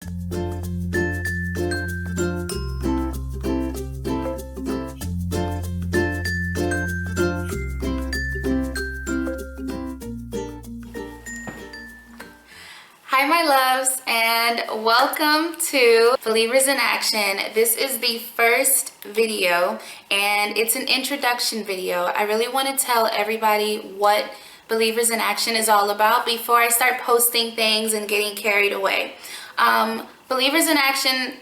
Hi my loves, and welcome to Believers in Action. This is the first video and it's an introduction video. I really want to tell everybody what Believers in Action is all about before I start posting things and getting carried away. Believers in Action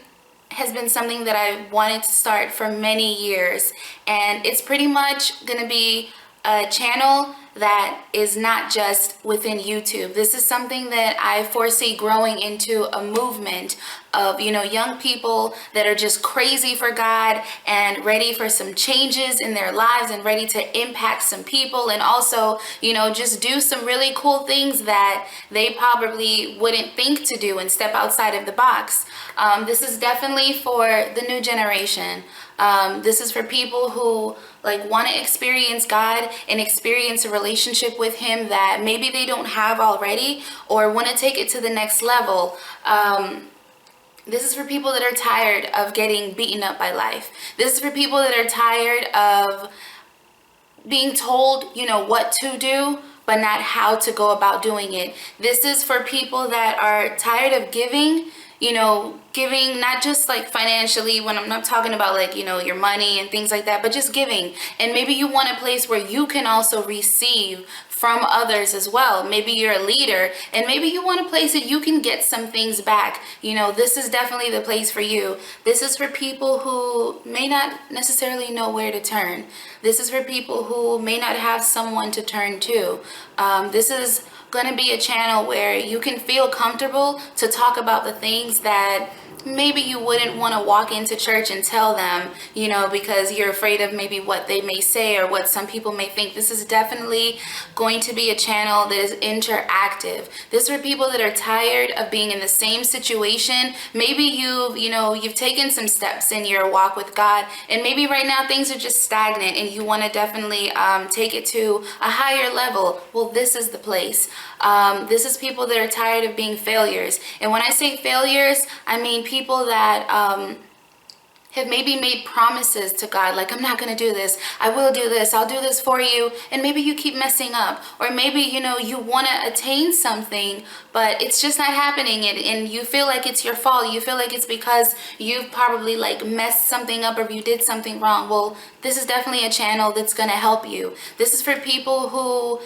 has been something that I wanted to start for many years, and it's pretty much going to be a channel that is not just within YouTube. This is something that I foresee growing into a movement of, young people that are just crazy for God and ready for some changes in their lives and ready to impact some people, and also, just do some really cool things that they probably wouldn't think to do and step outside of the box. This is definitely for the new generation. This is for people who want to experience God and experience a relationship with Him that maybe they don't have already, or want to take it to the next level. This is for people that are tired of getting beaten up by life. This is for people that are tired of being told, what to do, but not how to go about doing it. This is for people that are tired of giving, giving not just financially, when I'm not talking about your money and things like that, but just giving. And maybe you want a place where you can also receive from others as well. Maybe you're a leader and maybe you want a place that you can get some things back. This is definitely the place for you. This is for people who may not necessarily know where to turn. This is for people who may not have someone to turn to. This is going to be a channel where you can feel comfortable to talk about the things that maybe you wouldn't want to walk into church and tell them, because you're afraid of maybe what they may say or what some people may think. This is definitely going to be a channel that is interactive. This is for people that are tired of being in the same situation. Maybe you've taken some steps in your walk with God, and maybe right now things are just stagnant and you want to definitely take it to a higher level. Well, this is the place. This is people that are tired of being failures. And when I say failures, I mean people that have maybe made promises to God, like, I'm not going to do this, I will do this, I'll do this for you, and maybe you keep messing up. Or maybe you want to attain something, but it's just not happening, and you feel like it's your fault. You feel like it's because you've probably messed something up, or you did something wrong. Well, this is definitely a channel that's going to help you. This is for people who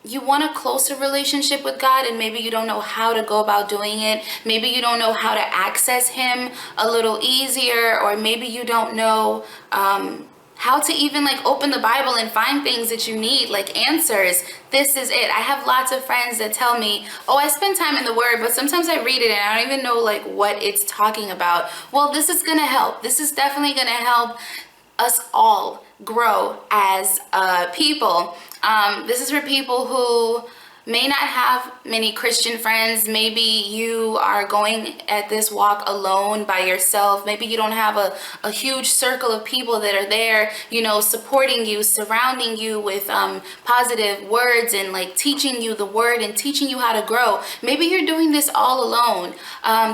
you want a closer relationship with God, and maybe you don't know how to go about doing it. Maybe you don't know how to access Him a little easier, or maybe you don't know how to even open the Bible and find things that you need, answers. This is it. I have lots of friends that tell me, oh, I spend time in the Word, but sometimes I read it and I don't even know what it's talking about. Well, this is going to help. This is definitely going to help us all grow as people. This is for people who may not have many Christian friends. Maybe you are going at this walk alone by yourself. Maybe you don't have a huge circle of people that are there, supporting you, surrounding you with positive words and teaching you the word and teaching you how to grow. Maybe you're doing this all alone.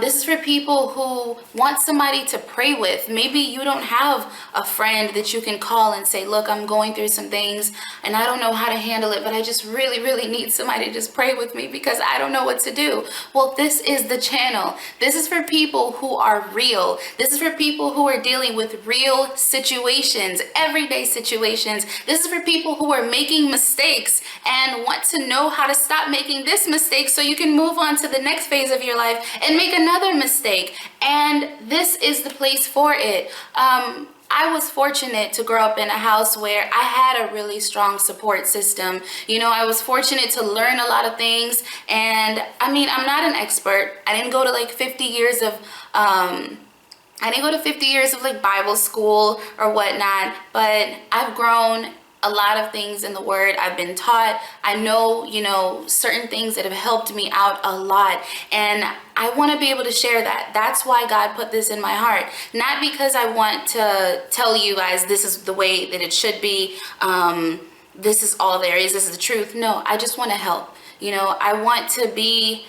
This is for people who want somebody to pray with. Maybe you don't have a friend that you can call and say, look, I'm going through some things and I don't know how to handle it, but I just really, really need somebody to just pray with me because I don't know what to do. Well, this is the channel. This is for people who are real. This is for people who are dealing with real situations, everyday situations. This is for people who are making mistakes and want to know how to stop making this mistake so you can move on to the next phase of your life and make another mistake. And this is the place for it. I was fortunate to grow up in a house where I had a really strong support system. I was fortunate to learn a lot of things. And I mean, I'm not an expert. I didn't go to 50 years of, Bible school or whatnot, but I've grown a lot of things in the Word. I've been taught. I know, certain things that have helped me out a lot. And I want to be able to share that. That's why God put this in my heart. Not because I want to tell you guys this is the way that it should be. This is all there is. This is the truth. No, I just want to help. I want to be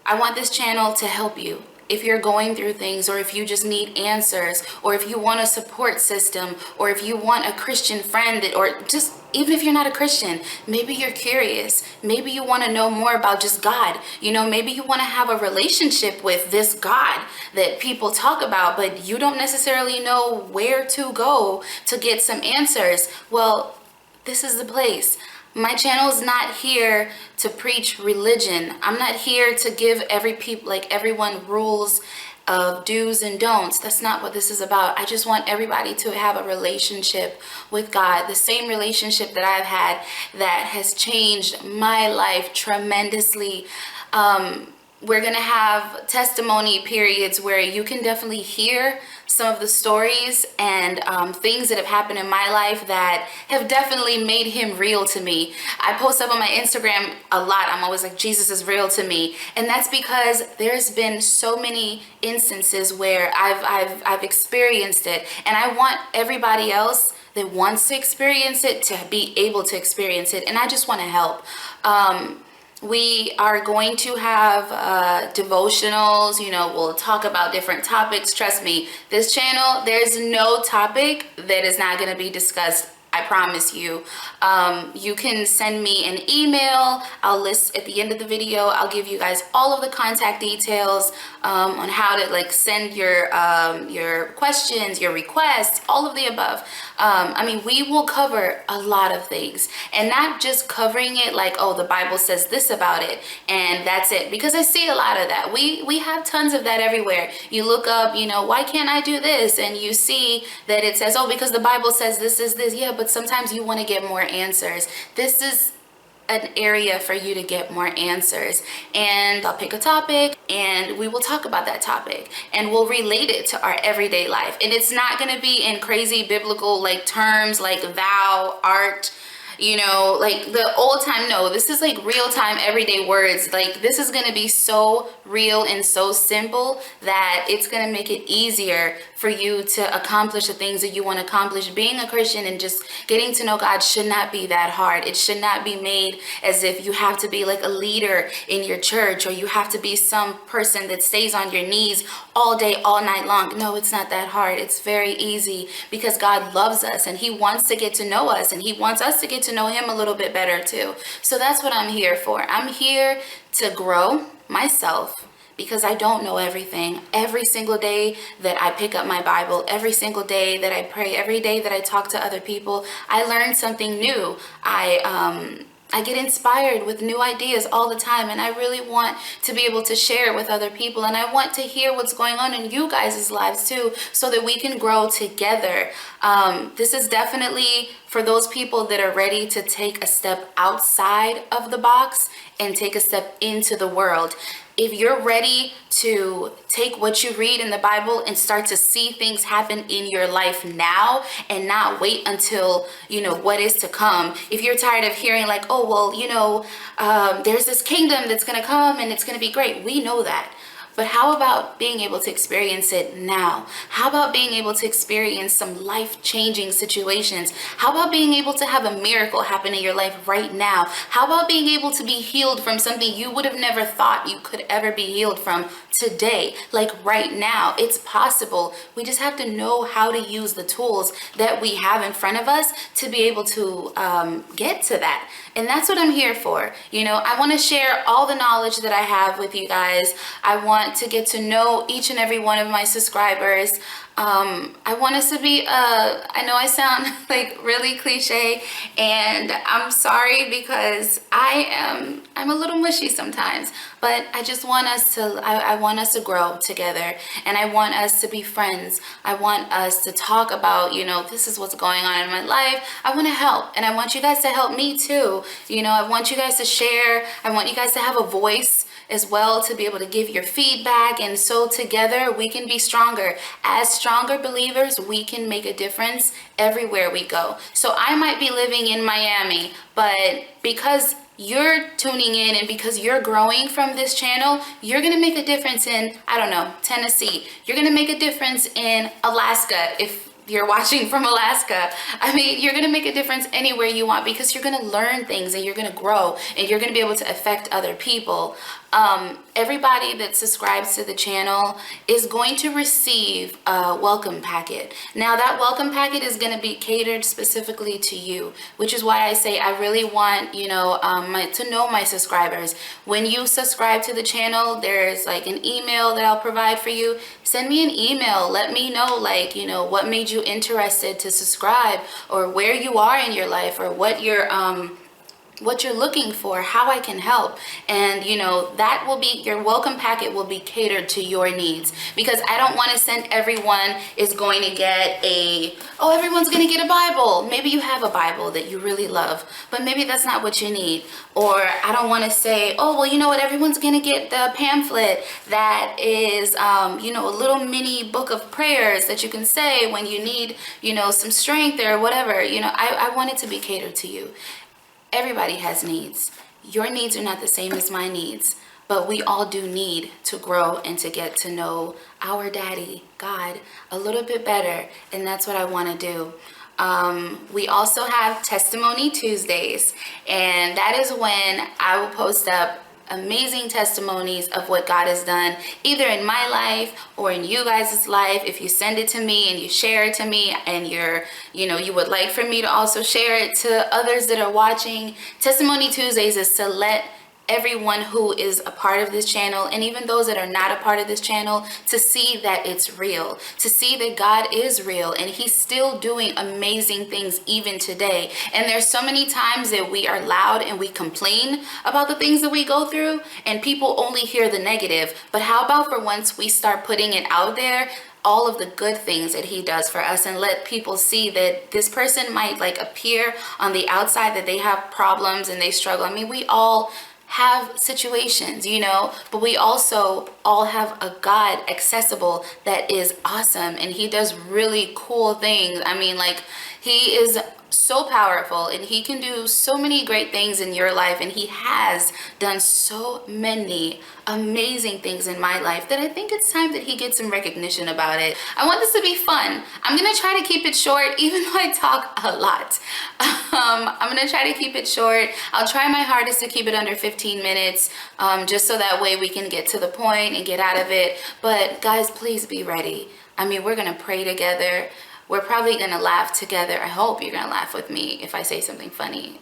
I want this channel to help you. If you're going through things, or if you just need answers, or if you want a support system, or if you want a Christian friend, or just even if you're not a Christian, maybe you're curious. Maybe you want to know more about just God. You know, maybe you want to have a relationship with this God that people talk about, but you don't necessarily know where to go to get some answers. Well, this is the place. My channel is not here to preach religion. I'm not here to give everyone rules of do's and don'ts. That's not what this is about. I just want everybody to have a relationship with God, the same relationship that I've had that has changed my life tremendously. We're going to have testimony periods where you can definitely hear some of the stories and things that have happened in my life that have definitely made him real to me. I post up on my Instagram a lot. I'm always like, Jesus is real to me. And that's because there's been so many instances where I've experienced it. And I want everybody else that wants to experience it to be able to experience it. And I just want to help. We are going to have devotionals, you know, we'll talk about different topics. Trust me, this channel, there's no topic that is not going to be discussed. I promise you. You can send me an email. I'll list at the end of the video. I'll give you guys all of the contact details on how to send your questions, your requests, all of the above. I mean, we will cover a lot of things, and not just covering it like, oh, the Bible says this about it and that's it, because I see a lot of that. We have tons of that everywhere. You look up, you know, why can't I do this? And you see that it says, oh, because the Bible says this is this. Yeah, but sometimes you want to get more answers. This is an area for you to get more answers, and I'll pick a topic and we will talk about that topic and we'll relate it to our everyday life. And it's not going to be in crazy biblical terms like thou art, you know, like the old time. No, this is like real time everyday words. Like, this is going to be so real and so simple that it's going to make it easier for you to accomplish the things that you want to accomplish. Being a Christian and just getting to know God should not be that hard. It should not be made as if you have to be like a leader in your church, or you have to be some person that stays on your knees all day, all night long. No, it's not that hard. It's very easy because God loves us and he wants to get to know us, and he wants us to get to know him a little bit better too. So that's what I'm here for. I'm here to grow myself, because I don't know everything. Every single day that I pick up my Bible, every single day that I pray, every day that I talk to other people, I learn something new. I get inspired with new ideas all the time, and I really want to be able to share it with other people, and I want to hear what's going on in you guys' lives too, so that we can grow together. This is definitely for those people that are ready to take a step outside of the box and take a step into the world. If you're ready to take what you read in the Bible and start to see things happen in your life now and not wait until, you know, what is to come. If you're tired of hearing like, oh, well, you know, there's this kingdom that's going to come and it's going to be great. We know that. But how about being able to experience it now? How about being able to experience some life-changing situations? How about being able to have a miracle happen in your life right now? How about being able to be healed from something you would have never thought you could ever be healed from today? Like right now, it's possible. We just have to know how to use the tools that we have in front of us to be able to get to that. And that's what I'm here for. You know, I want to share all the knowledge that I have with you guys. I want to get to know each and every one of my subscribers. I want us to be, I know I sound like really cliche, and I'm sorry because I'm a little mushy sometimes, but I just want us to, I want us to grow together, and I want us to be friends. I want us to talk about, you know, this is what's going on in my life. I want to help, and I want you guys to help me too. You know, I want you guys to share. I want you guys to have a voice as well, to be able to give your feedback, and so together we can be stronger. As stronger believers, we can make a difference everywhere we go. So I might be living in Miami, but because you're tuning in and because you're growing from this channel, you're gonna make a difference in, I don't know, Tennessee. You're gonna make a difference in Alaska if you're watching from Alaska. I mean, you're gonna make a difference anywhere you want, because you're gonna learn things and you're gonna grow and you're gonna be able to affect other people. everybody that subscribes to the channel is going to receive a welcome packet. Now that welcome packet is going to be catered specifically to you, which is why I say I really want, you know, to know my subscribers. When you subscribe to the channel, there's like an email that I'll provide for you. Send me an email. Let me know, like, you know, what made you interested to subscribe, or where you are in your life, or what you're looking for, how I can help. And you know, that will be your welcome packet, will be catered to your needs, because I don't want to send everyone is going to get everyone's going to get a Bible. Maybe you have a Bible that you really love, but maybe that's not what you need. Or I don't want to say, oh, well, you know what, everyone's going to get the pamphlet that is you know, a little mini book of prayers that you can say when you need, you know, some strength or whatever. You know, I want it to be catered to you. Everybody has needs. Your needs are not the same as my needs, but we all do need to grow and to get to know our daddy, God, a little bit better. And that's what I want to do. We also have Testimony Tuesdays, and that is when I will post up amazing testimonies of what God has done, either in my life or in you guys' life. If you send it to me and you share it to me, and you would like for me to also share it to others that are watching. Testimony Tuesdays is to let everyone who is a part of this channel, and even those that are not a part of this channel, to see that it's real, to see that God is real and he's still doing amazing things even today. And there's so many times that we are loud and we complain about the things that we go through, and people only hear the negative. But how about for once we start putting it out there, all of the good things that he does for us, and let people see that this person might like appear on the outside that they have problems and they struggle. I mean, we all have situations, you know, but we also all have a God accessible that is awesome, and he does really cool things. I mean, like, he is so powerful and he can do so many great things in your life, and he has done so many amazing things in my life that I think it's time that he gets some recognition about it. I want this to be fun. I'm gonna try to keep it short, even though I talk a lot. I'm gonna try to keep it short. I'll try my hardest to keep it under 15 minutes, just so that way we can get to the point and get out of it. But guys, please be ready. I mean, we're gonna pray together. We're probably gonna laugh together. I hope you're gonna laugh with me if I say something funny.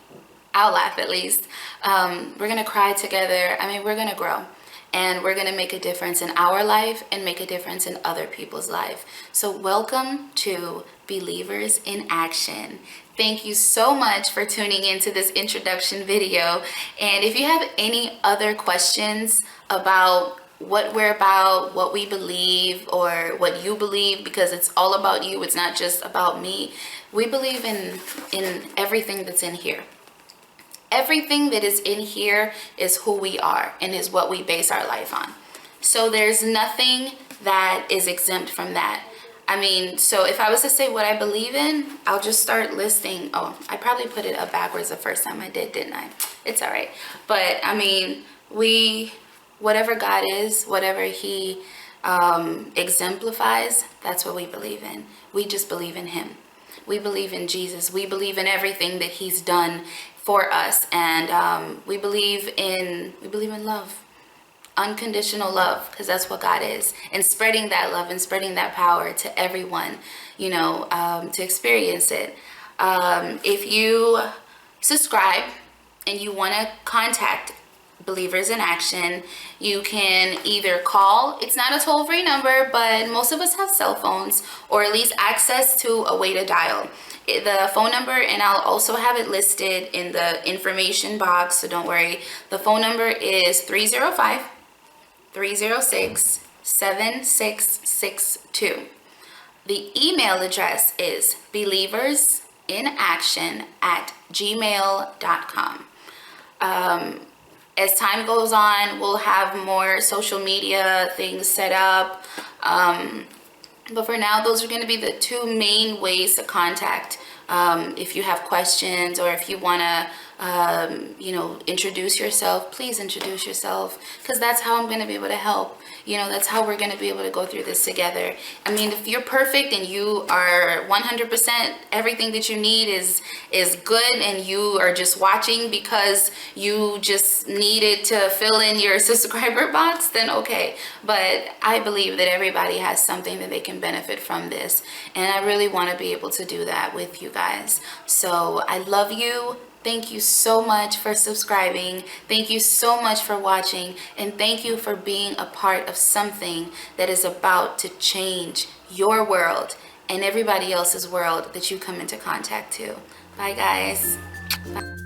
I'll laugh at least. We're gonna cry together. I mean, we're gonna grow, and we're gonna make a difference in our life and make a difference in other people's life. So welcome to Believers in Action. Thank you so much for tuning into this introduction video. And if you have any other questions about what we're about, what we believe, or what you believe, because it's all about you, it's not just about me. We believe in everything that's in here. Everything that is in here is who we are and is what we base our life on. So there's nothing that is exempt from that. I mean, so if I was to say what I believe in, I'll just start listing. Oh, I probably put it up backwards the first time I did, didn't I? It's all right. But I mean, whatever God is, whatever he exemplifies, that's what we believe in. We just believe in him. We believe in Jesus. We believe in everything that he's done for us. And we believe in love. Unconditional love, because that's what God is, and spreading that love and spreading that power to everyone, you know, to experience it. If you subscribe and you want to contact Believers in Action, you can either call. It's not a toll-free number, but most of us have cell phones, or at least access to a way to dial the phone number, and I'll also have it listed in the information box, so don't worry. The phone number is 305-306-7662. The email address is believersinaction@gmail.com. As time goes on, we'll have more social media things set up. But for now, those are going to be the two main ways to contact. If you have questions, or if you want to, introduce yourself, please introduce yourself, because that's how I'm going to be able to help. You know, that's how we're going to be able to go through this together. I mean, if you're perfect and you are 100%, everything that you need is good, and you are just watching because you just needed to fill in your subscriber box, then okay. But I believe that everybody has something that they can benefit from this, and I really want to be able to do that with you guys. So I love you. Thank you so much for subscribing. Thank you so much for watching. And thank you for being a part of something that is about to change your world and everybody else's world that you come into contact to. Bye, guys. Bye.